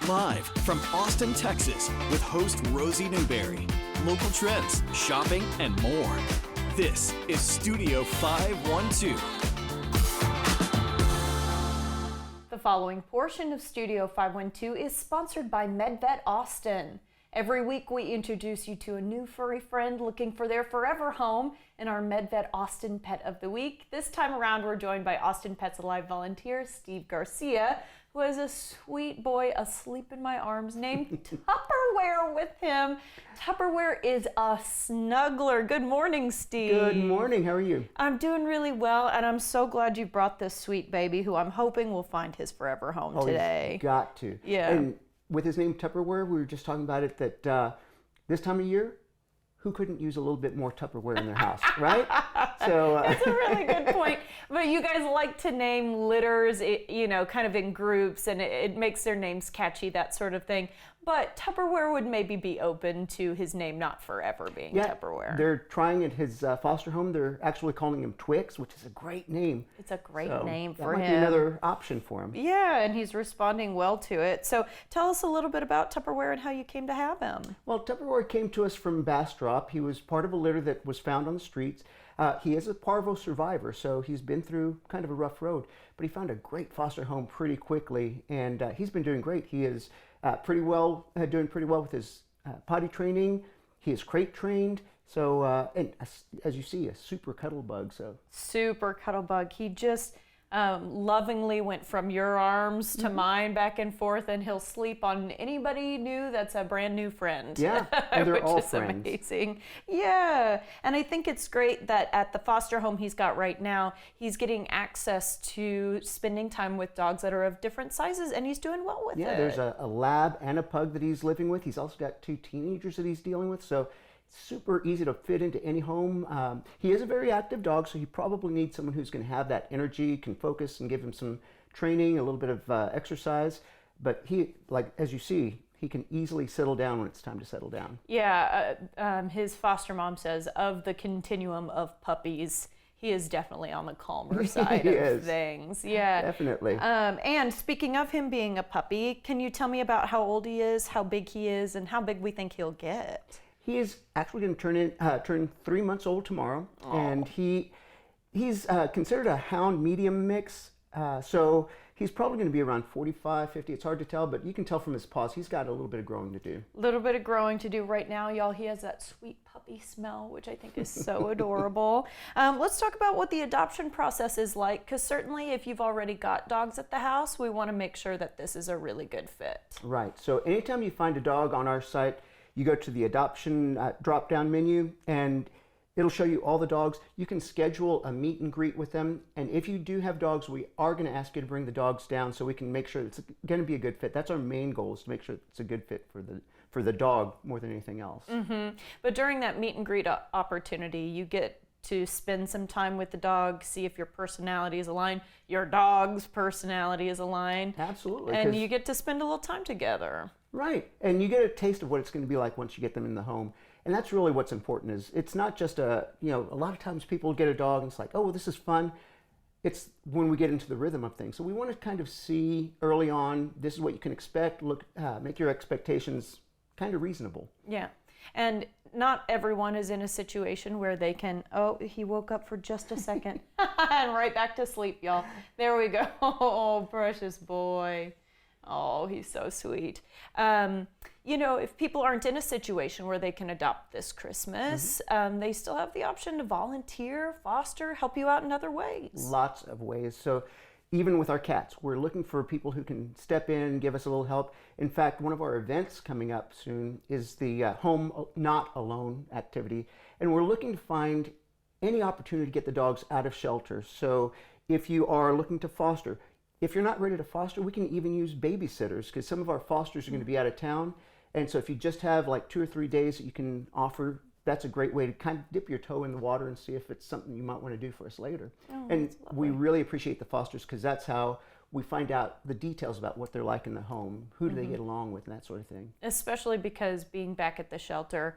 Live from Austin, Texas, with host Rosie Newberry. Local trends, shopping, and more. This is Studio 512. The following portion of Studio 512 is sponsored by MedVet Austin. Every week we introduce you to a new furry friend looking for their forever home in our MedVet Austin Pet of the Week. This time around we're joined by Austin Pets Alive volunteer Steve Garcia, who has a sweet boy asleep in my arms named Tupperware with him. Tupperware is a snuggler. Good morning, Steve. Good morning. How are you? I'm doing really well, and I'm so glad you brought this sweet baby who I'm hoping will find his forever home today. He's got to. Yeah. And with his name Tupperware, we were just talking about it that this time of year, who couldn't use a little bit more Tupperware in their house, right? So That's a really good point. But you guys like to name litters, kind of in groups, and it makes their names catchy, that sort of thing. But Tupperware would maybe be open to his name not forever being Tupperware. They're trying at his foster home. They're actually calling him Twix, which is a great name. It's a great name for that him. might be another option for him. Yeah, and he's responding well to it. So tell us a little bit about Tupperware and how you came to have him. Well, Tupperware came to us from Bastrop. He was part of a litter that was found on the streets. He is a parvo survivor, so he's been through kind of a rough road, but he found a great foster home pretty quickly, and he's been doing great. He is doing pretty well with his potty training. He is crate trained, so and as you see, a super cuddle bug. Super cuddle bug. He just lovingly went from your arms to mine back and forth, and he'll sleep on anybody new that's a brand new friend. Yeah, and they're all which is friends. Amazing. Yeah, and I think it's great that at the foster home he's got right now, he's getting access to spending time with dogs that are of different sizes, and he's doing well with it. Yeah, there's a lab and a pug that he's living with. He's also got 2 teenagers that he's dealing with, so super easy to fit into any home. He is a very active dog, so he probably needs someone who's going to have that energy, can focus, and give him some training, a little bit of exercise. But he, like as you see, he can easily settle down when it's time to settle down. Yeah, his foster mom says of the continuum of puppies, he is definitely on the calmer side of things. Yeah, definitely. And speaking of him being a puppy, can you tell me about how old he is, how big he is, and how big we think he'll get? He is actually going to turn 3 months old tomorrow. Aww. And he's considered a hound medium mix, so he's probably going to be around 45, 50. It's hard to tell, but you can tell from his paws he's got a little bit of growing to do. A little bit of growing to do right now, y'all. He has that sweet puppy smell, which I think is so adorable. Let's talk about what the adoption process is like, because certainly if you've already got dogs at the house, we want to make sure that this is a really good fit. Right. So anytime you find a dog on our site, you go to the adoption drop-down menu, and it'll show you all the dogs. You can schedule a meet and greet with them, and if you do have dogs, we are going to ask you to bring the dogs down so we can make sure it's going to be a good fit. That's our main goal, is to make sure it's a good fit for the dog more than anything else. Mm-hmm. But during that meet and greet opportunity, you get to spend some time with the dog, see if your personality is aligned, your dog's personality is aligned. Absolutely. And you get to spend a little time together. Right, and you get a taste of what it's going to be like once you get them in the home. And that's really what's important, is it's not just a lot of times people get a dog and it's like, oh, well, this is fun. It's when we get into the rhythm of things. So we want to kind of see early on, this is what you can expect, make your expectations kind of reasonable. Yeah, and not everyone is in a situation where they can, oh, he woke up for just a second, and right back to sleep, y'all. There we go. Oh, precious boy. Oh, he's so sweet. If people aren't in a situation where they can adopt this Christmas, they still have the option to volunteer, foster, help you out in other ways. Lots of ways. So even with our cats, we're looking for people who can step in and give us a little help. In fact, one of our events coming up soon is the Home Not Alone activity. And we're looking to find any opportunity to get the dogs out of shelter. So if you are looking to foster, if you're not ready to foster, we can even use babysitters, because some of our fosters are going to be out of town. And so if you just have like 2 or 3 days that you can offer, that's a great way to kind of dip your toe in the water and see if it's something you might want to do for us later. Oh, and we really appreciate the fosters, because that's how we find out the details about what they're like in the home, who do they get along with, and that sort of thing. Especially because being back at the shelter,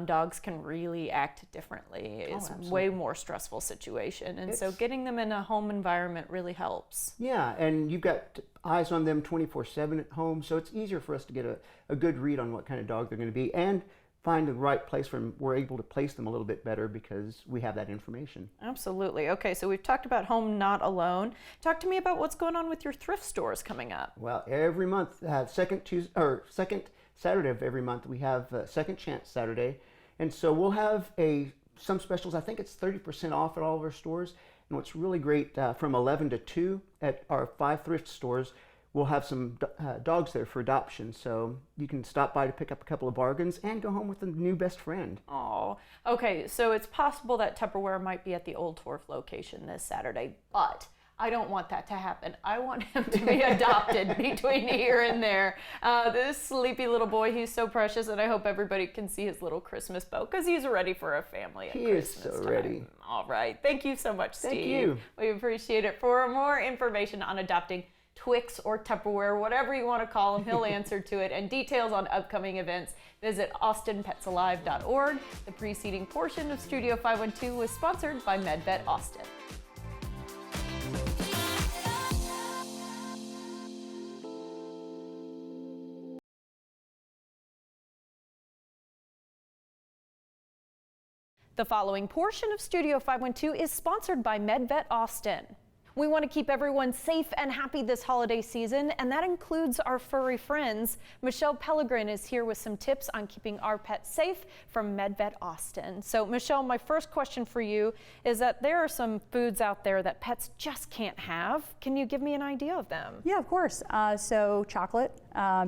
dogs can really act differently. It's way more stressful situation. And so getting them in a home environment really helps. Yeah, and you've got eyes on them 24/7 at home, so it's easier for us to get a good read on what kind of dog they're going to be and find the right place where we're able to place them a little bit better because we have that information. Absolutely. Okay, so we've talked about Home Not Alone. Talk to me about what's going on with your thrift stores coming up. Well, every month, second Saturday of every month, we have Second Chance Saturday, and so we'll have some specials. I think it's 30% off at all of our stores. And what's really great, from 11 to 2 at our 5 thrift stores, we'll have some dogs there for adoption, so you can stop by to pick up a couple of bargains and go home with a new best friend. Oh, okay, so it's possible that Tupperware might be at the Old Torf location this Saturday, but I don't want that to happen. I want him to be adopted between here and there. This sleepy little boy, he's so precious, and I hope everybody can see his little Christmas bow because he's ready for a family at Christmas time. He is so ready. All right, thank you so much, Steve. Thank you. We appreciate it. For more information on adopting Twix or Tupperware, whatever you want to call him, he'll answer to it. And details on upcoming events, visit austinpetsalive.org. The preceding portion of Studio 512 was sponsored by MedVet Austin. The following portion of Studio 512 is sponsored by MedVet Austin. We want to keep everyone safe and happy this holiday season, and that includes our furry friends. Michelle Pellegrin is here with some tips on keeping our pets safe from MedVet Austin. So, Michelle, my first question for you is that there are some foods out there that pets just can't have. Can you give me an idea of them? Yeah, of course. So chocolate,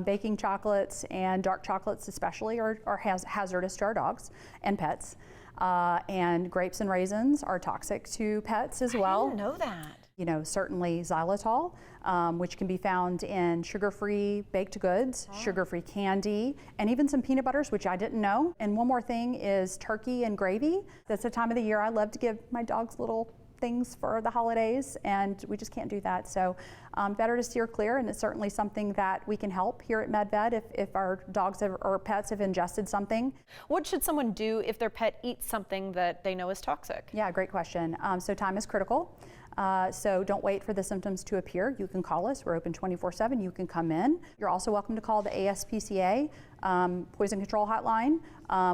baking chocolates, and dark chocolates especially are hazardous to our dogs and pets. And grapes and raisins are toxic to pets as well. I didn't know that. You know, certainly xylitol, which can be found in sugar-free baked goods, sugar-free candy, and even some peanut butters, which I didn't know. And one more thing is turkey and gravy. That's the time of the year I love to give my dogs little things for the holidays, and we just can't do that. So better to steer clear, and it's certainly something that we can help here at MedVet if our dogs or pets have ingested something. What should someone do if their pet eats something that they know is toxic? Yeah, great question. So time is critical. So don't wait for the symptoms to appear. You can call us. We're open 24/7. You can come in. You're also welcome to call the ASPCA poison control hotline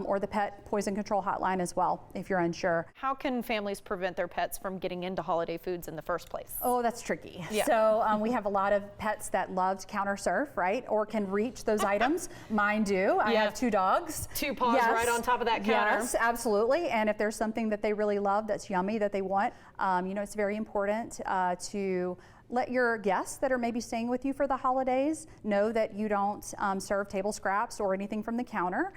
or the pet poison control hotline as well if you're unsure. How can families prevent their pets from getting into holiday foods in the first place? Oh, that's tricky. Yeah. So we have a lot of pets that love to counter surf, right? Or can reach those items. Mine do. I have 2 dogs. 2 paws right on top of that counter. Yes, absolutely. And if there's something that they really love that's yummy that they want, you know, it's very important to let your guests that are maybe staying with you for the holidays know that you don't serve table scraps or anything from the counter.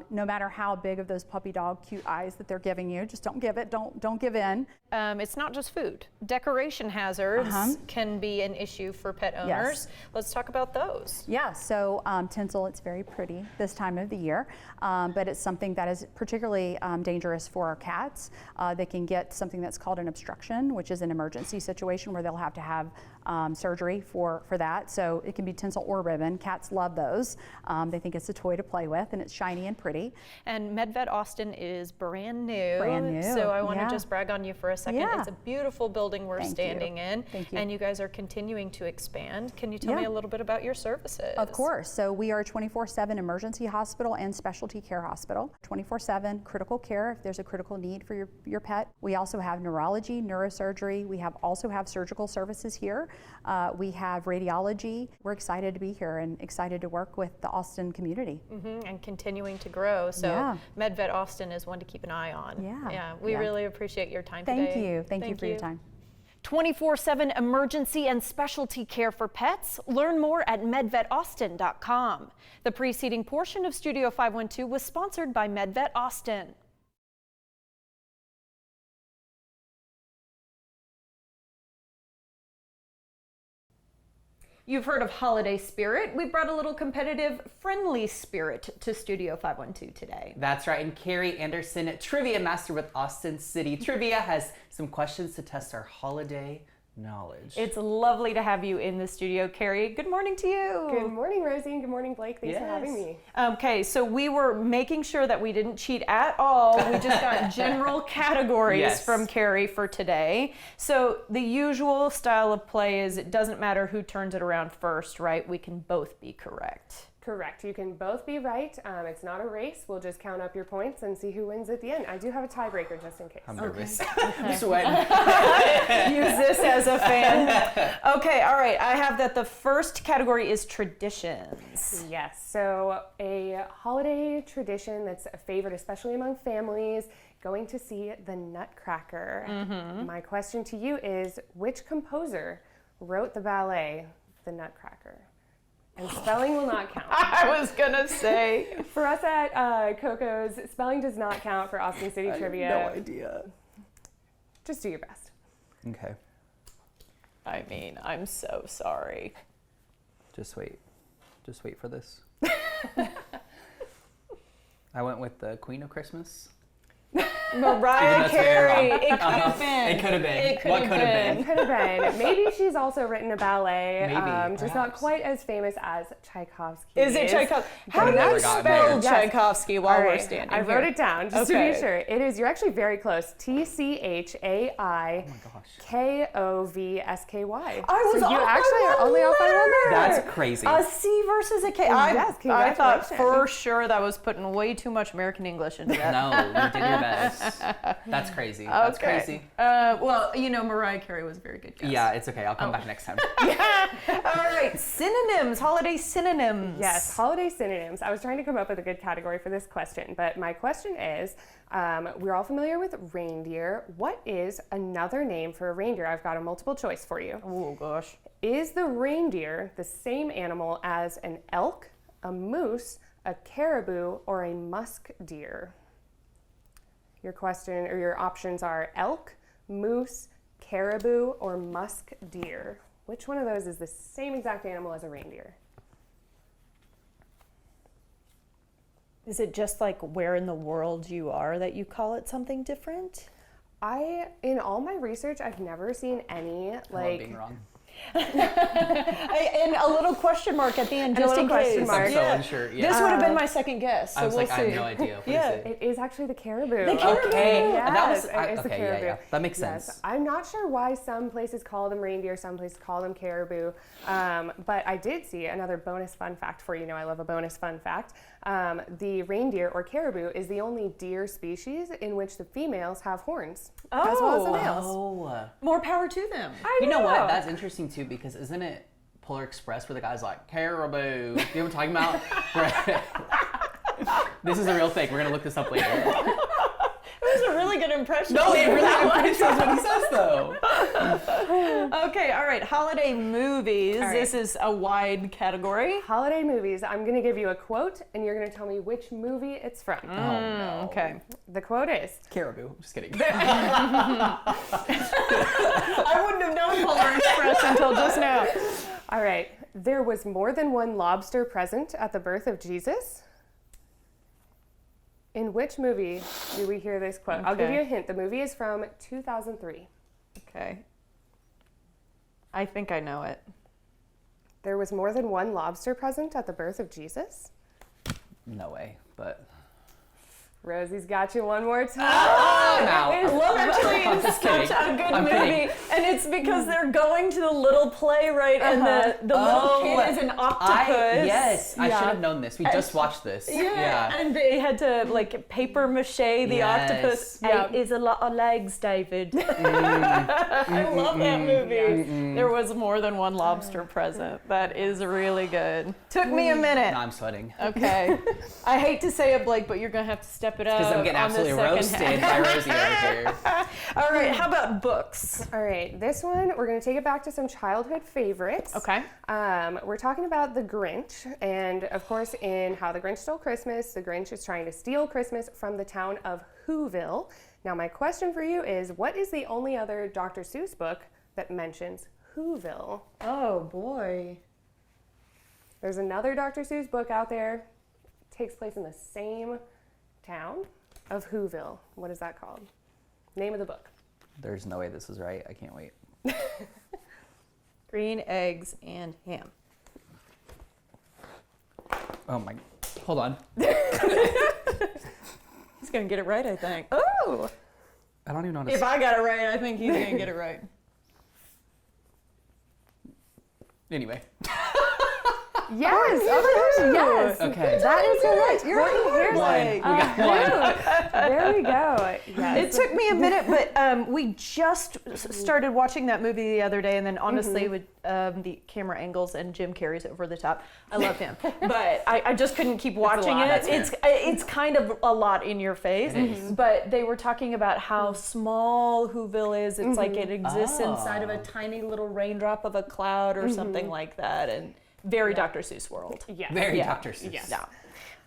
No matter how big of those puppy dog cute eyes that they're giving you, just don't give it, don't give in. It's not just food. Decoration hazards can be an issue for pet owners. Yes. Let's talk about those. Yeah, so tinsel, it's very pretty this time of the year, but it's something that is particularly dangerous for our cats. They can get something that's called an obstruction, which is an emergency situation where they'll have to have surgery for that. So it can be tinsel or ribbon. Cats love those. They think it's a toy to play with, and it's shiny and pretty. And MedVet Austin is brand new. Brand new. So I want to just brag on you for a second. Yeah. It's a beautiful building we're standing in. Thank you. And you guys are continuing to expand. Can you tell me a little bit about your services? Of course. So we are a 24/7 emergency hospital and specialty care hospital. 24/7 critical care if there's a critical need for your pet. We also have neurology, neurosurgery. We also have surgical services here. We have radiology. We're excited to be here and excited to work with the Austin community. And continuing to grow. So MedVet Austin is one to keep an eye on. Yeah. We really appreciate your time today. Thank you. Thank you for your time. 24/7 emergency and specialty care for pets. Learn more at medvetaustin.com. The preceding portion of Studio 512 was sponsored by MedVet Austin. You've heard of holiday spirit. We brought a little competitive, friendly spirit to Studio 512 today. That's right, and Carrie Anderson, Trivia Master with Austin City Trivia, has some questions to test our holiday knowledge. It's lovely to have you in the studio, Carrie. Good morning to you. Good morning, Rosie, and good morning, Blake. Thanks for having me. Okay, so we were making sure that we didn't cheat at all. We just got general categories from Carrie for today. So the usual style of play is it doesn't matter who turns it around first, right? We can both be correct. Correct. You can both be right. It's not a race. We'll just count up your points and see who wins at the end. I do have a tiebreaker just in case. I'm nervous. I'm sweating. Use this as a fan. Okay, all right. I have that the first category is traditions. Yes. So a holiday tradition that's a favorite, especially among families, going to see the Nutcracker. My question to you is, which composer wrote the ballet, The Nutcracker? And spelling will not count. I was gonna say. For us at Coco's, spelling does not count for Austin City Trivia. I have no idea. Just do your best. Okay. I mean, I'm so sorry. Just wait. Just wait for this. I went with the Queen of Christmas. Mariah Carey. It could have been. It could have been. What could have It could have been. Maybe she's also written a ballet. Maybe, just not quite as famous as Tchaikovsky. Is it Tchaikovsky? How do never you gotten spell there. Tchaikovsky while All we're right, standing I here? wrote it down just to Okay. be sure. It is. You're actually very close. Oh my Tchavsky. I was so you off by actually are one only off by one letter. letter. That's crazy. A C versus a K. Yes, I thought congratulations. for sure that was putting way too much American English into that. No, you did your best. That's crazy. That's crazy. Well, you know, Mariah Carey was a very good guess. Yeah, it's okay. I'll come back next time. All right, synonyms, holiday synonyms. Yes, holiday synonyms. I was trying to come up with a good category for this question, but my question is, we're all familiar with reindeer. What is another name for a reindeer? I've got a multiple choice for you. Oh gosh. Is the reindeer the same animal as an elk, a moose, a caribou, or a musk deer? Your question or your options are elk, moose, caribou, or musk deer. Which one of those is the same exact animal as a reindeer? Is it just like where in the world you are that you call it something different? In all my research, I've never seen any I love like being wrong. And a little question mark at the end, And a just in little question case. mark. I'm so unsure. Yeah. This would have been my second guess, so I was we'll like, see. I have no idea. What is it? It is actually the caribou. The caribou. Okay. Yes, That was, it is the okay, caribou. yeah. That makes Yes. sense. I'm not sure why some places call them reindeer, some places call them caribou. But I did see another bonus fun fact for you. Know I love a bonus fun fact. The reindeer or caribou is the only deer species in which the females have horns, as well as the males. Oh. More power to them. You know what? That's interesting too, because isn't it Polar Express where the guy's like, caribou? You know what I'm talking about? This is a real thing. We're going to look this up later. It was a really good impression. No, it really was. That's what he says, though. Okay, all right. Holiday movies. All right. This is a wide category. Holiday movies. I'm going to give you a quote, and you're going to tell me which movie it's from. Oh, no. Okay. The quote is, Caribou. Just kidding. I wouldn't have known Polar Express until just now. all right, there was more than one lobster present at the birth of Jesus. In which movie do we hear this quote? I'll give Okay. you a hint. The movie is from 2003. Okay. I think I know it. There was more than one lobster present at the birth of Jesus. No way, but Rosie's got you one more time. I'm out. Love Actually I'm is just such kidding. a good I'm movie, kidding. and it's because they're going to the little play, right? And the little kid is an octopus. Yes, I Yeah. should have known this. We just watched this. Yeah, and they had to like paper mache the Yes. octopus. Yeah. It is a lot of legs, David. I love that movie. There was more than one lobster present. That is really good. Took me a minute. No, I'm sweating. Okay. I hate to say it, Blake, but you're gonna have to step it up. Because I'm getting on the absolutely second roasted half. by Rosie over here. All right, how about books? All right, this one, we're going to take it back to some childhood favorites. Okay. We're talking about The Grinch. And of course, in How the Grinch Stole Christmas, the Grinch is trying to steal Christmas from the town of Whoville. Now, my question for you is, what is the only other Dr. Seuss book that mentions Whoville? Oh boy. There's another Dr. Seuss book out there. It takes place in the same town of Whoville. What is that called? Name of the book. There's no way this is right. I can't wait. Green eggs and ham. Oh my, hold on. He's gonna get it right, I think. Oh! I don't even know how to If I got it right, I think he's gonna get it right. Yes. Yes. Okay. That is correct. You're right. One. We got one. There we go. Yes. It took me a minute, but we just started watching that movie the other day, and then honestly, with the camera angles and Jim Carrey's over the top, I love him, but I just couldn't keep watching lot, it. that's It's kind of a lot in your face, It is. but they were talking about how small Whoville is. It's like it exists inside of a tiny little raindrop of a cloud or something like that, and very Dr. Seuss world. Yes. Very Yeah. Dr. Seuss. Yes. Yeah.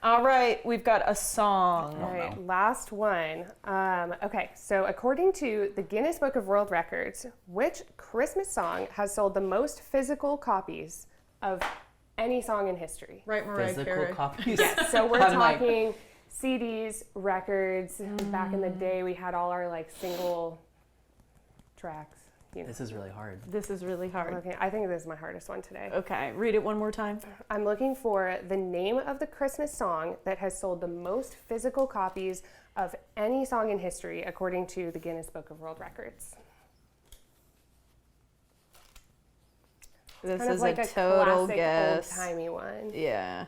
All right, we've got a song. All right, last one. Okay, so according to the Guinness Book of World Records, which Christmas song has sold the most physical copies of any song in history? Right, Mariah Physical Carey. copies. Yes, so we're I'm like- talking CDs, records. Back in the day, we had all our like single tracks. You know. This is really hard. This is really hard. Okay, I think this is my hardest one today. Okay, read it one more time. I'm looking for the name of the Christmas song that has sold the most physical copies of any song in history, according to the Guinness Book of World Records. This Kind of is like a total classic, guess. old-timey one. Yeah.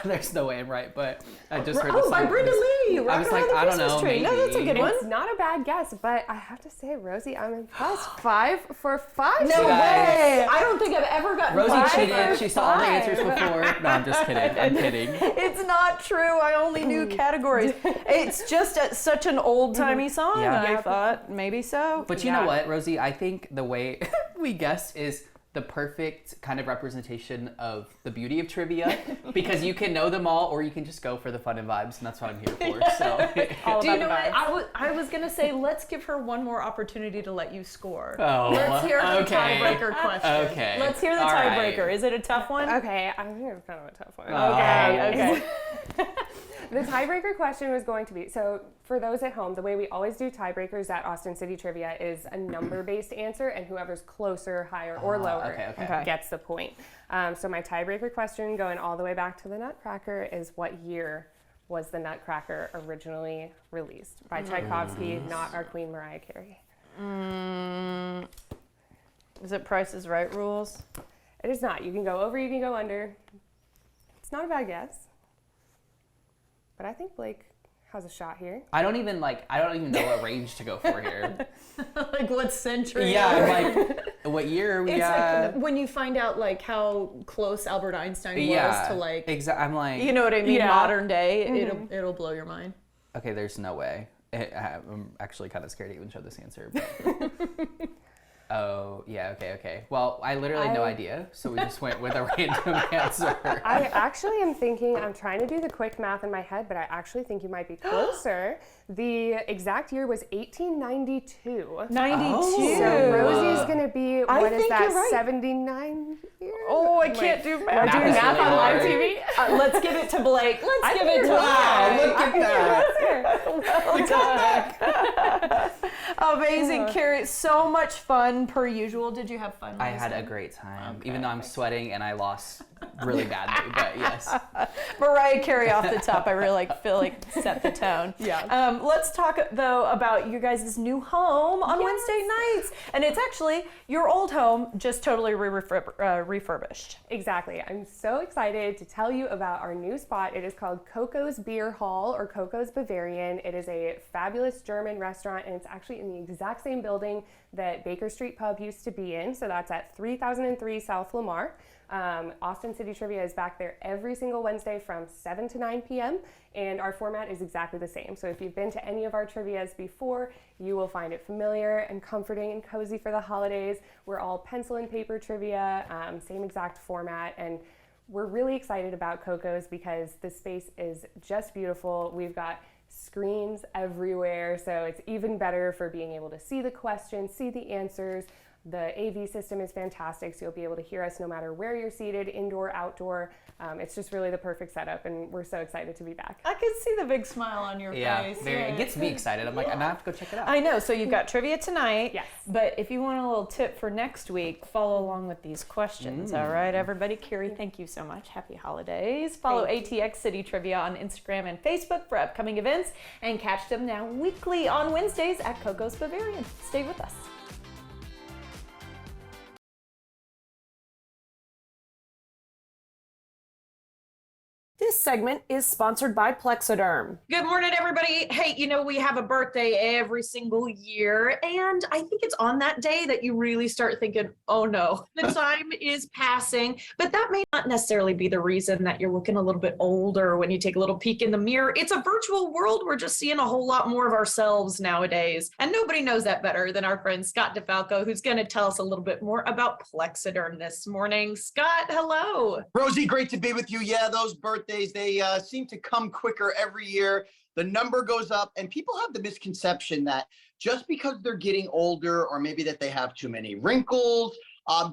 There's no way I'm right, but I just heard the Oh, song. by Brenda Lee. I was like, I don't know, Tree. No, that's a maybe. good one. It's not a bad guess, but I have to say, Rosie, I'm impressed. 5 for 5. No You guys- way. I don't think I've ever gotten Rosie 5 cheated. for She saw all the 5. answers before. No, I'm just kidding. I'm kidding. It's not true. I only knew categories. It's just such an old-timey song. Yeah. I thought maybe so. But you know what, Rosie? I think the way we guessed is the perfect kind of representation of the beauty of trivia, because you can know them all, or you can just go for the fun and vibes, and that's what I'm here for. So, All Do you about know the what? vibes. I was going to say, let's give her one more opportunity to let you score. Oh, Let's hear the okay. tiebreaker question. Okay. Let's hear the All tiebreaker. right. Is it a tough one? Okay, I think it's kind of a tough one. Okay. The tiebreaker question was going to be, so for those at home, the way we always do tiebreakers at Austin City Trivia is a number-based answer, and whoever's closer, higher, or lower okay. gets the point. So my tiebreaker question, going all the way back to the Nutcracker, is what year was the Nutcracker originally released? By Tchaikovsky, not our Queen Mariah Carey. Is it Price is Right rules? It is not. You can go over, you can go under. It's not a bad guess. But I think Blake has a shot here. I don't even know what range to go for here. Like what century? Yeah, I'm like, what year are we It's at? like when you find out like how close Albert Einstein was to like, I'm like, you know what I mean, Yeah. modern day. It'll blow your mind. okay, there's no way. I'm actually kind of scared to even show this answer. But... Oh, yeah, okay. Well, I literally had no idea, so we just went with a random answer. I actually am thinking, I'm trying to do the quick math in my head, but I actually think you might be closer. The exact year was 1892. 92. So Rosie's going to be, I what is think that, you're right. 79 years? Oh, I can't do math. Math Doing is math really on live hard. TV? Let's give it to Blake. Let's give think it to you're Blake. Look at that. Amazing, Carrie. So much fun per usual. Did you have fun? I had a great time, even though I'm sweating and I lost really badly, but yes. Mariah Carey off the top. I really feel like set the tone. Yeah. Let's talk though about your guys' new home on Wednesday nights, and it's actually your old home, just totally refurbished. Exactly. I'm so excited to tell you about our new spot. It is called Coco's Beer Hall, or Coco's Bavarian. It is a fabulous German restaurant, and it's actually in the exact same building that Baker Street Pub used to be in. So that's at 3003 South Lamar. Austin City Trivia is back there every single Wednesday from 7 to 9 p.m. and our format is exactly the same. So if you've been to any of our trivias before, you will find it familiar and comforting and cozy for the holidays. We're all pencil and paper trivia, same exact format, and we're really excited about Coco's because the space is just beautiful. We've got screens everywhere, so it's even better for being able to see the questions, see the answers. The AV system is fantastic, so you'll be able to hear us no matter where you're seated, indoor, outdoor. It's just really the perfect setup, and we're so excited to be back. I can see the big smile on your face. It gets me excited. I'm like, I have to go check it out. I know. So you've got trivia tonight. Yes. But if you want a little tip for next week, follow along with these questions. All right, everybody. Carrie, thank you so much. Happy holidays. Follow ATX City Trivia on Instagram and Facebook for upcoming events, and catch them now weekly on Wednesdays at Coco's Bavarian. Stay with us. This segment is sponsored by Plexiderm. Good morning, everybody. Hey, you know, we have a birthday every single year, and I think it's on that day that you really start thinking, oh no, the time is passing. But that may not necessarily be the reason that you're looking a little bit older when you take a little peek in the mirror. It's a virtual world. We're just seeing a whole lot more of ourselves nowadays. And nobody knows that better than our friend Scott DeFalco, who's going to tell us a little bit more about Plexiderm this morning. Scott, hello. Rosie, great to be with you. Yeah, those birthdays, they seem to come quicker every year. The number goes up, and people have the misconception that just because they're getting older, or maybe that they have too many wrinkles,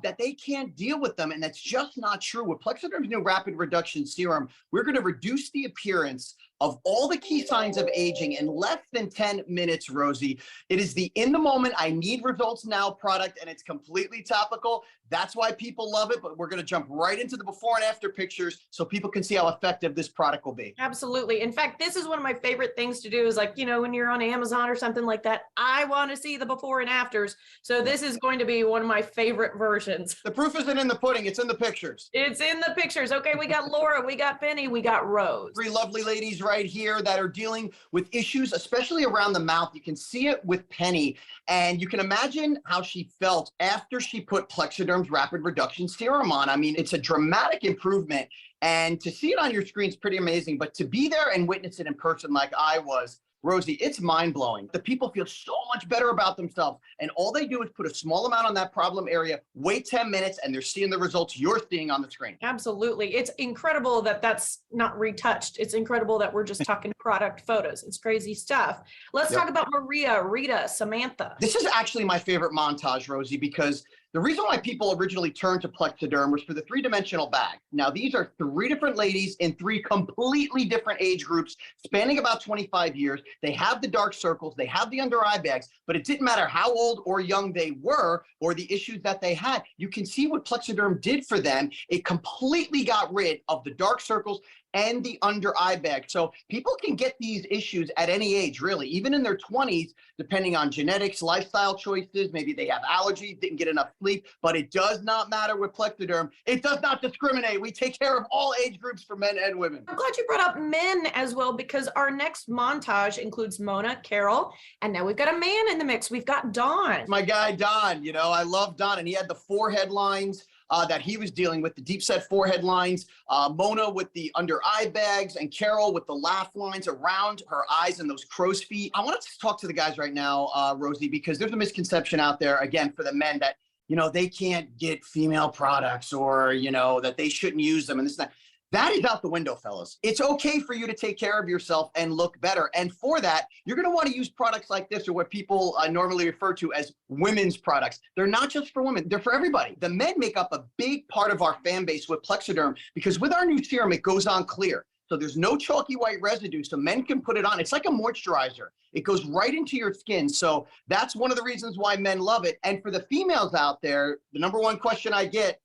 that they can't deal with them. And that's just not true. With Plexiderm's new rapid reduction serum, we're going to reduce the appearance of all the key signs of aging in less than 10 minutes, Rosie. It is the in the moment, I need results now product, and it's completely topical. That's why people love it, but we're going to jump right into the before and after pictures so people can see how effective this product will be. Absolutely. In fact, this is one of my favorite things to do is, like, you know, when you're on Amazon or something like that, I want to see the before and afters. So this is going to be one of my favorite versions. The proof isn't in the pudding, it's in the pictures. It's in the pictures. Okay, we got Laura, we got Penny, we got Rose. Three lovely ladies right here that are dealing with issues, especially around the mouth. You can see it with Penny, and you can imagine how she felt after she put Plexiderm's rapid reduction serum on. I mean, it's a dramatic improvement, and to see it on your screen is pretty amazing, but to be there and witness it in person like I was, Rosie, it's mind-blowing. The people feel so much better about themselves, and all they do is put a small amount on that problem area, wait 10 minutes, and they're seeing the results you're seeing on the screen. Absolutely. It's incredible that that's not retouched. It's incredible that we're just talking product photos. It's crazy stuff. Let's talk about Maria, Rita, Samantha. This is actually my favorite montage, Rosie, because the reason why people originally turned to Plexiderm was for the three-dimensional bag. Now, these are three different ladies in three completely different age groups, spanning about 25 years. They have the dark circles, they have the under eye bags, but it didn't matter how old or young they were or the issues that they had. You can see what Plexiderm did for them. It completely got rid of the dark circles and the under eye bag. So people can get these issues at any age, really, even in their 20s, depending on genetics, lifestyle choices. Maybe they have allergies, didn't get enough sleep, but it does not matter with Plexiderm. It does not discriminate. We take care of all age groups for men and women. I'm glad you brought up men as well, because our next montage includes Mona, Carol, and now we've got a man in the mix. We've got Don. My guy, Don, you know, I love Don, and he had the forehead lines that he was dealing with, the deep set forehead lines, Mona with the under eye bags, and Carol with the laugh lines around her eyes and those crow's feet. I want to talk to the guys right now, Rosie, because there's a misconception out there, again, for the men that, you know, they can't get female products, or, you know, that they shouldn't use them and this and that. That is out the window, fellas. It's okay for you to take care of yourself and look better. And for that, you're going to want to use products like this, or what people normally refer to as women's products. They're not just for women. They're for everybody. The men make up a big part of our fan base with Plexiderm, because with our new serum, it goes on clear. So there's no chalky white residue, so men can put it on. It's like a moisturizer. It goes right into your skin. So that's one of the reasons why men love it. And for the females out there, the number one question I get,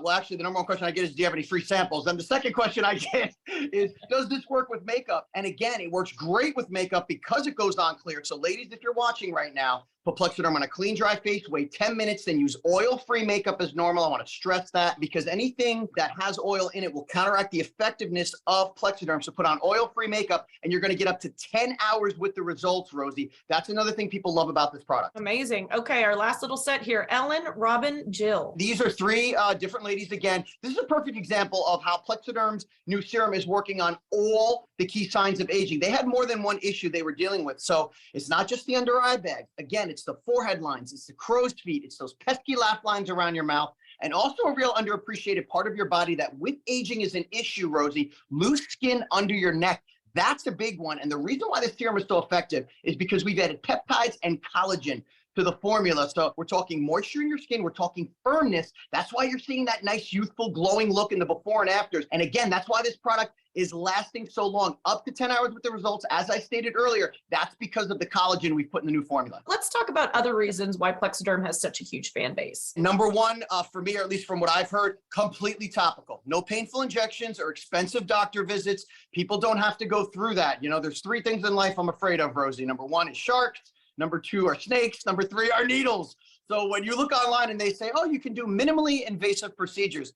well, actually, the number one question I get is, do you have any free samples? And the second question I get is, does this work with makeup? And again, it works great with makeup because it goes on clear. So ladies, if you're watching right now, put Plexiderm on a clean, dry face, wait 10 minutes, then use oil-free makeup as normal. I want to stress that, because anything that has oil in it will counteract the effectiveness of Plexiderm. So put on oil-free makeup, and you're going to get up to 10 hours with the results, Rosie. That's another thing people love about this product. Amazing. Okay, our last little set here, Ellen, Robin, Jill. These are three different ladies again. This is a perfect example of how Plexiderm's new serum is working on all the key signs of aging. They had more than one issue they were dealing with. So it's not just the under eye bag. Again, it's the forehead lines, it's the crow's feet, it's those pesky laugh lines around your mouth, and also a real underappreciated part of your body that with aging is an issue, Rosie, loose skin under your neck. That's a big one. And the reason why this serum is so effective is because we've added peptides and collagen to the formula. So we're talking moisture in your skin. We're talking firmness. That's why you're seeing that nice, youthful, glowing look in the before and afters. And again, that's why this product is lasting so long, up to 10 hours with the results. As I stated earlier, that's because of the collagen we put in the new formula. Let's talk about other reasons why Plexiderm has such a huge fan base. Number one, for me, or at least from what I've heard, completely topical. No painful injections or expensive doctor visits. People don't have to go through that. You know, there's three things in life I'm afraid of, Rosie. Number one is sharks. Number two are snakes. Number three are needles. So when you look online and they say, oh, you can do minimally invasive procedures.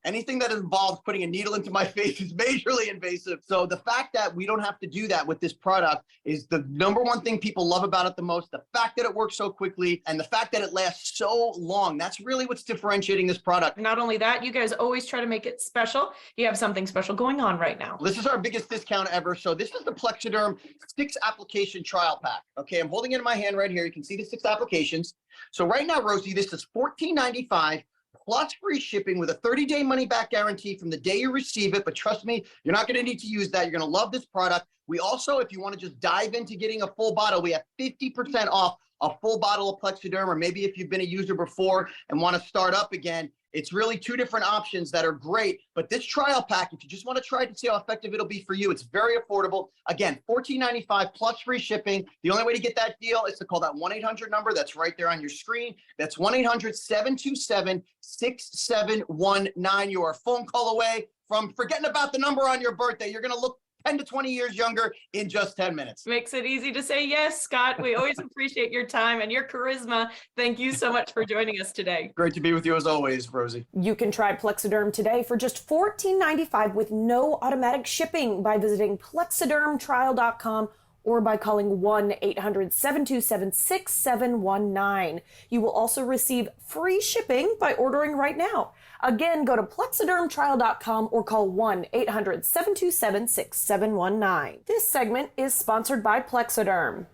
Anything that involves putting a needle into my face is majorly invasive. So the fact that we don't have to do that with this product is the number one thing people love about it the most. The fact that it works so quickly and the fact that it lasts so long. That's really what's differentiating this product. Not only that, you guys always try to make it special. You have something special going on right now. This is our biggest discount ever. So this is the Plexiderm 6 application trial pack. Okay, I'm holding it in my hand right here. You can see the 6 applications. So right now, Rosie, this is $14.95. plus free shipping with a 30-day money-back guarantee from the day you receive it. But trust me, you're not going to need to use that. You're going to love this product. We also, if you want to just dive into getting a full bottle, we have 50% off a full bottle of Plexiderm, or maybe if you've been a user before and want to start up again. It's really 2 different options that are great. But this trial pack, if you just want to try it to see how effective it'll be for you, it's very affordable. Again, $14.95 plus free shipping. The only way to get that deal is to call that 1-800 number that's right there on your screen. That's 1-800-727-6719. You are a phone call away from forgetting about the number on your birthday. You're going to look 10 to 20 years younger in just 10 minutes. Makes it easy to say yes, Scott. We always appreciate your time and your charisma. Thank you so much for joining us today. Great to be with you as always, Rosie. You can try Plexiderm today for just $14.95 with no automatic shipping by visiting plexidermtrial.com or by calling 1-800-727-6719. You will also receive free shipping by ordering right now. Again, go to plexidermtrial.com or call 1-800-727-6719. This segment is sponsored by Plexiderm.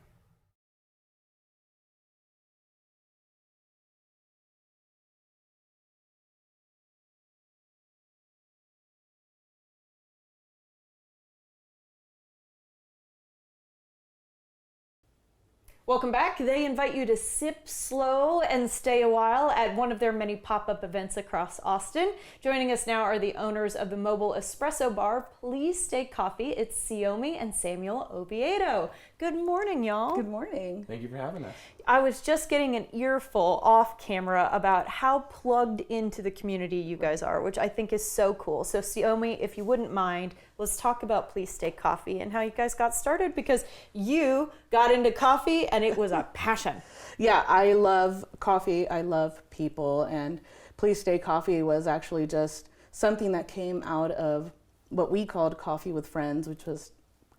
Welcome back. They invite you to sip slow and stay a while at one of their many pop-up events across Austin. Joining us now are the owners of the mobile espresso bar, Please Stay Coffee. It's Siomi and Samuel Oviedo. Good morning, y'all. Good morning. Thank you for having us. I was just getting an earful off camera about how plugged into the community you guys are, which I think is so cool. So Siomi, if you wouldn't mind, let's talk about Please Stay Coffee and how you guys got started, because you got into coffee and it was a passion. Yeah, I love coffee. I love people. And Please Stay Coffee was actually just something that came out of what we called Coffee with Friends, which was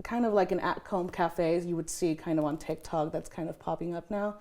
kind of like an at-home cafe you would see kind of on TikTok that's kind of popping up now.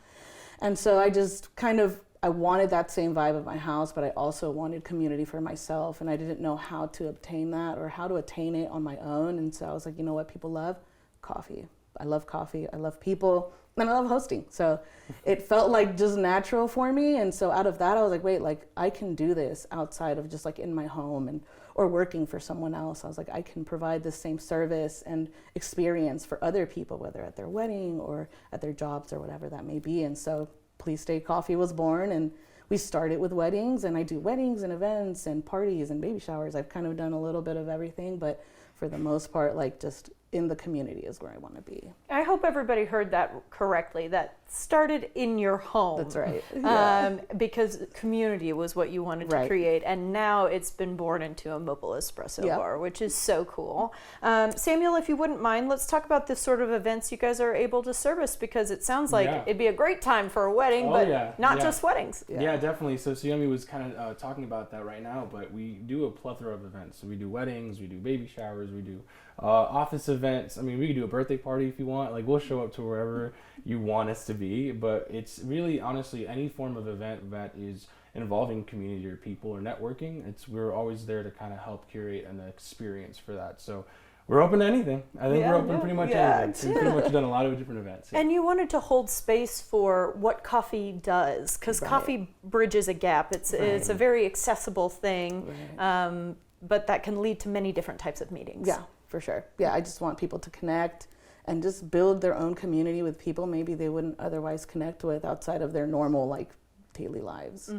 And so I just kind of, I wanted that same vibe at my house, but I also wanted community for myself, and I didn't know how to obtain that or how to attain it on my own. And so I was like, you know what people love? Coffee. I love coffee, I love people, and I love hosting. So it felt like just natural for me. And so out of that, I was like, wait, like I can do this outside of just like in my home and or working for someone else. I was like, I can provide the same service and experience for other people, whether at their wedding or at their jobs or whatever that may be. And so Please Stay Coffee was born, and we started with weddings, and I do weddings and events and parties and baby showers. I've kind of done a little bit of everything, but for the most part, like just in the community is where I want to be. I hope everybody heard that correctly. That started in your home. That's right. Yeah. Because community was what you wanted to create, and now it's been born into a mobile espresso bar, which is so cool. Samuel, if you wouldn't mind, let's talk about the sort of events you guys are able to service, because it sounds like it'd be a great time for a wedding, but not just weddings. Yeah, definitely. So Siomi was kind of talking about that right now, but we do a plethora of events. So we do weddings, we do baby showers, we do office events. I mean, we could do a birthday party if you want. Like, we'll show up to wherever you want us to be. But it's really, honestly, any form of event that is involving community or people or networking, we're always there to kind of help curate an experience for that. So we're open to anything. I think we're open pretty much anything. We've pretty much done a lot of different events. Yeah. And you wanted to hold space for what coffee does, because coffee bridges a gap. It's a very accessible thing, but that can lead to many different types of meetings. Yeah, for sure. Yeah, I just want people to connect and just build their own community with people maybe they wouldn't otherwise connect with outside of their normal like daily lives.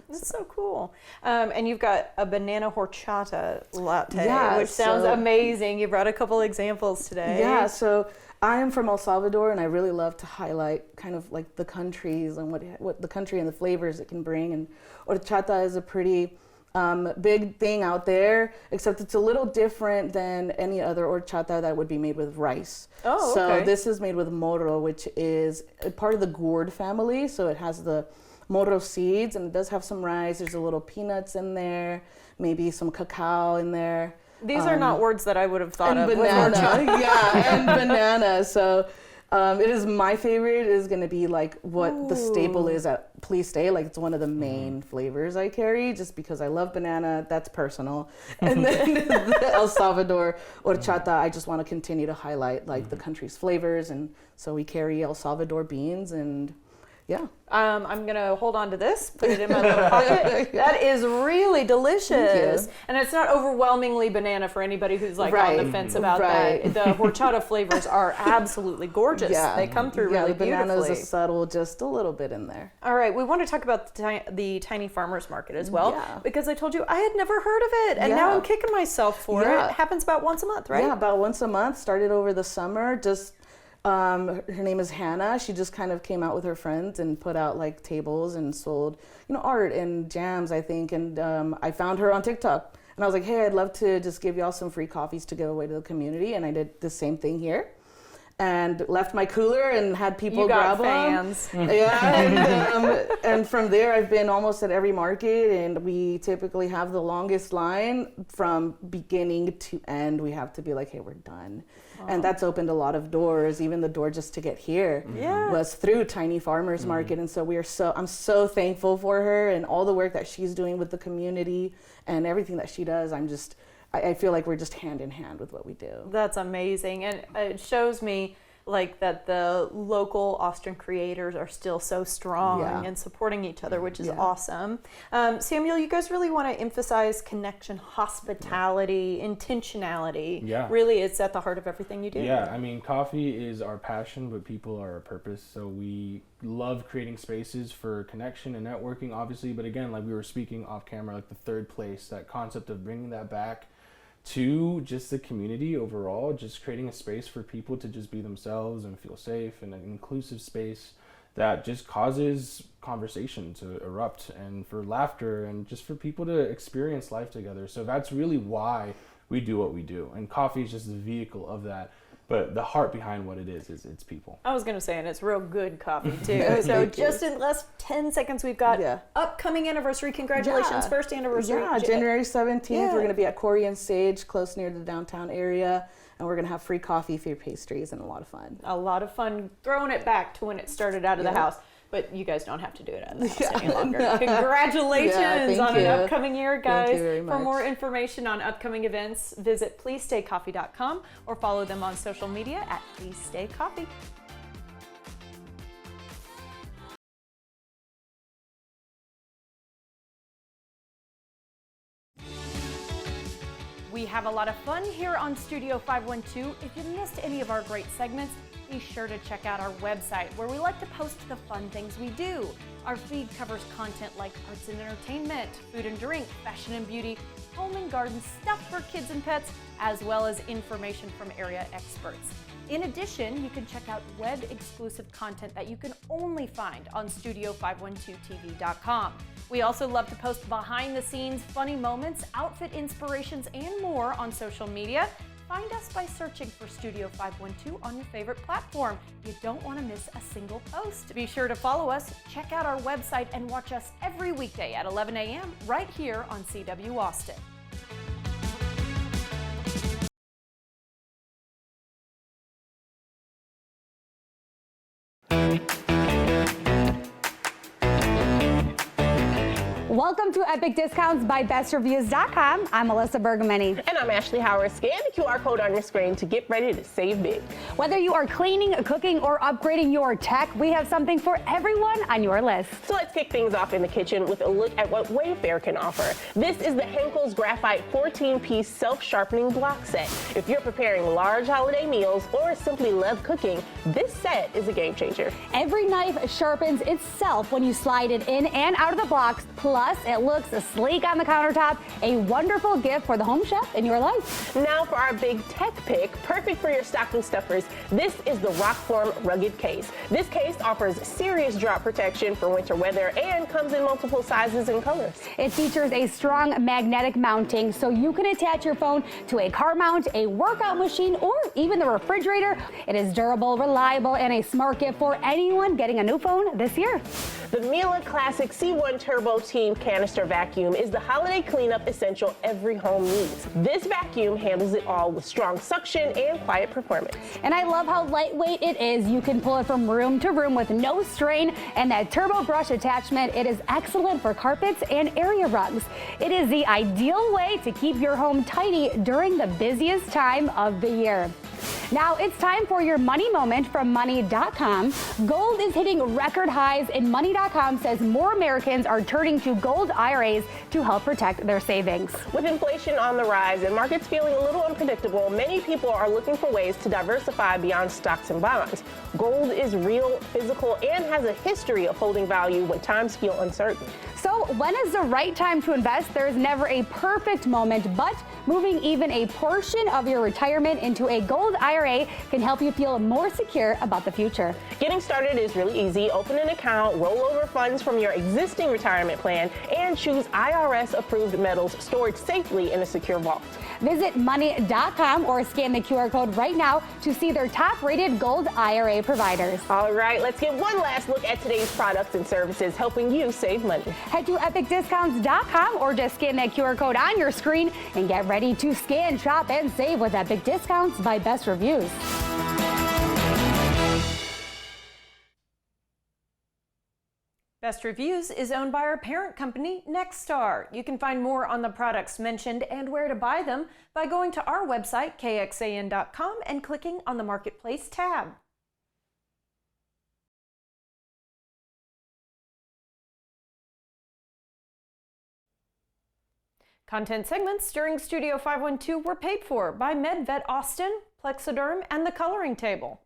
That's so cool. And you've got a banana horchata latte, Yeah, which sounds so- amazing. You brought a couple examples today. Yeah, so I am from El Salvador, and I really love to highlight kind of like the countries and what the country and the flavors it can bring. And horchata is a pretty big thing out there, except it's a little different than any other horchata that would be made with rice. Oh, So okay. this is made with moro, which is a part of the gourd family. So it has the moro seeds, and it does have some rice. There's a little peanuts in there, maybe some cacao in there. These are not words that I would have thought And of. with banana, horchata. yeah, and banana. So it is my favorite. It is going to be like what the staple is at Please Stay. Like it's one of the main flavors I carry, just because I love banana. That's personal. And then the El Salvador horchata, I just want to continue to highlight like the country's flavors, and so we carry El Salvador beans and. Yeah. I'm going to hold on to this, put it in my little pocket. That is really delicious. And it's not overwhelmingly banana for anybody who's like on the fence about that. The horchata flavors are absolutely gorgeous. Yeah. They come through really the banana beautifully. is a subtle, just a little bit in there. All right, we want to talk about the Tiny Farmers Market as well, Yeah. because I told you I had never heard of it, and now Yeah. I'm kicking myself for Yeah. it. It happens about once a month, right? Yeah, about once a month. Started over the summer. Just her name is Hannah. She just kind of came out with her friends and put out like tables and sold, art and jams, I think. And I found her on TikTok, and I was like, hey, I'd love to just give y'all some free coffees to give away to the community. And I did the same thing here, and left my cooler and had people grab fans. them. Yeah, and from there I've been almost at every market, and we typically have the longest line from beginning to end. We have to be like, hey, we're done. And that's opened a lot of doors. Even the door just to get here was through Tiny Farmers Market. And so I'm so thankful for her and all the work that she's doing with the community and everything that she does. I feel like we're just hand in hand with what we do. That's amazing, and it shows me like that the local Austin creators are still so strong and supporting each other, which is awesome. Samuel, you guys really want to emphasize connection, hospitality, intentionality. Yeah. Really, it's at the heart of everything you do. Yeah, I mean, coffee is our passion, but people are our purpose. So we love creating spaces for connection and networking, obviously. But again, like we were speaking off camera, like the third place, that concept of bringing that back to just the community overall, just creating a space for people to just be themselves and feel safe, and an inclusive space that just causes conversation to erupt, and for laughter, and just for people to experience life together. So that's really why we do what we do, and coffee is just the vehicle of that. But the heart behind what it is it's people. I was going to say, and it's real good coffee too. So just in less 10 seconds, we've got upcoming anniversary. Congratulations, first anniversary. Yeah, January 17th, we're going to be at Corian Sage, close near the downtown area. And we're going to have free coffee, free pastries, and a lot of fun. A lot of fun, throwing it back to when it started out of the house. But you guys don't have to do it out of the house any longer. Congratulations on an upcoming year, guys. Thank you very much. For more information on upcoming events, visit pleasestaycoffee.com or follow them on social media at Please Stay Coffee. We have a lot of fun here on Studio 512. If you missed any of our great segments, be sure to check out our website where we like to post the fun things we do. Our feed covers content like arts and entertainment, food and drink, fashion and beauty, home and garden, stuff for kids and pets, as well as information from area experts. In addition, you can check out web-exclusive content that you can only find on Studio512TV.com. We also love to post behind-the-scenes funny moments, outfit inspirations, and more on social media. Find us by searching for Studio 512 on your favorite platform. You don't want to miss a single post. Be sure to follow us, check out our website, and watch us every weekday at 11 a.m. right here on CW Austin. Welcome to Epic Discounts by BestReviews.com. I'm Melissa Bergamini. And I'm Ashley Howard. Scan the QR code on your screen to get ready to save big. Whether you are cleaning, cooking, or upgrading your tech, we have something for everyone on your list. So let's kick things off in the kitchen with a look at what Wayfair can offer. This is the Henkel's Graphite 14-piece self-sharpening block set. If you're preparing large holiday meals or simply love cooking, this set is a game changer. Every knife sharpens itself when you slide it in and out of the blocks. Plus, it looks sleek on the countertop, a wonderful gift for the home chef in your life. Now for our big tech pick, perfect for your stocking stuffers, this is the Rockform Rugged Case. This case offers serious drop protection for winter weather and comes in multiple sizes and colors. It features a strong magnetic mounting so you can attach your phone to a car mount, a workout machine, or even the refrigerator. It is durable, reliable, and a smart gift for anyone getting a new phone this year. The Miele Classic C1 Turbo Team Canister Vacuum is the holiday cleanup essential every home needs. This vacuum handles it all with strong suction and quiet performance. And I love how lightweight it is. You can pull it from room to room with no strain, and that turbo brush attachment, it is excellent for carpets and area rugs. It is the ideal way to keep your home tidy during the busiest time of the year. Now it's time for your money moment from money.com. Gold is hitting record highs, and money.com says more Americans are turning to gold IRAs to help protect their savings. With inflation on the rise and markets feeling a little unpredictable, many people are looking for ways to diversify beyond stocks and bonds. Gold is real, physical, and has a history of holding value when times feel uncertain. So when is the right time to invest? There is never a perfect moment, but moving even a portion of your retirement into a gold IRA can help you feel more secure about the future. Getting started is really easy. Open an account, roll over funds from your existing retirement plan, and choose IRS-approved metals stored safely in a secure vault. Visit money.com or scan the QR code right now to see their top-rated gold IRA providers. All right, let's get one last look at today's products and services helping you save money. Head to epicdiscounts.com or just scan that QR code on your screen and get ready to scan, shop, and save with Epic Discounts by Best Reviews. Best Reviews is owned by our parent company, Nexstar. You can find more on the products mentioned and where to buy them by going to our website, KXAN.com, and clicking on the Marketplace tab. Content segments during Studio 512 were paid for by MedVet Austin, Plexiderm, and The Coloring Table.